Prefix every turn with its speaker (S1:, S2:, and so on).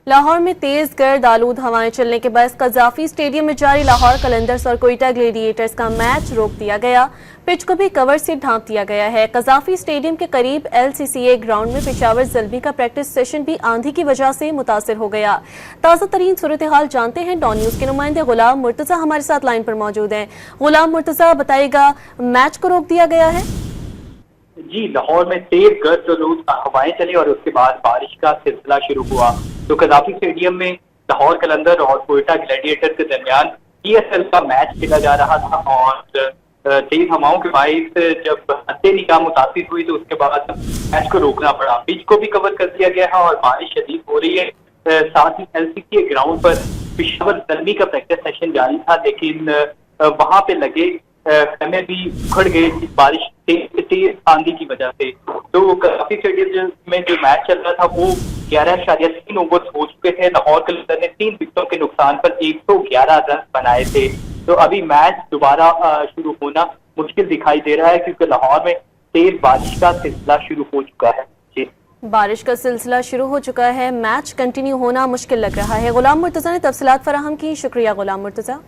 S1: लाहौर में तेज गर्द आलूद हवाएं चलने के बाद कजाफी स्टेडियम में जारी लाहौर कलंदर्स और कोयटा ग्लेडिएटर्स का मैच रोक दिया गया। पिच को भी कवर से ढांप दिया गया है। कजाफी स्टेडियम के करीब LCCA ग्राउंड में पेशावर ज़ल्मी का प्रैक्टिस सेशन भी आंधी की वजह से मुतासिर हो गया। ताज़ा तरीन सूरत हाल जानते हैं। डॉन न्यूज के नुमाइंदे गुलाम मुर्तजा हमारे साथ लाइन पर मौजूद हैं। गुलाम मुर्तजा, बताइएगा, मैच को रोक दिया गया है?
S2: जी, लाहौर में तेज गर्द आलूद हवाएं चली और उसके बाद बारिश का सिलसिला शुरू हुआ। तो कजाफी स्टेडियम में लाहौर कलंदर और कोयटा ग्लैडिएटर के दरमियान PSL का मैच खेला जा रहा था और तेज हवाओं के बाइस जब हद निगाह मुतासिर हुई तो उसके बाद मैच को रोकना पड़ा। पिच को भी कवर कर दिया गया है और बारिश शदीद हो रही है। साथ ही LCCA ग्राउंड पर पेशावर ज़ल्मी का प्रैक्टिस सेशन जारी था, लेकिन वहां पे लगे खेमे भी उखड़ गए इस बारिश तेज आंधी की वजह से। तो कजाफी स्टेडियम में जो मैच चल रहा था वो 11.3 ओवर्स हो चुके थे। लाहौर कलंदर ने 3 विकेटों के नुकसान पर 111 रन बनाए थे। तो अभी मैच दोबारा शुरू होना मुश्किल दिखाई दे रहा है क्योंकि लाहौर में तेज बारिश का सिलसिला शुरू हो चुका है। जी,
S1: बारिश का सिलसिला शुरू हो चुका है, मैच कंटिन्यू होना मुश्किल लग रहा है। गुलाम मुर्तजा ने तफसीलात फराहम की। शुक्रिया गुलाम मुर्तजा।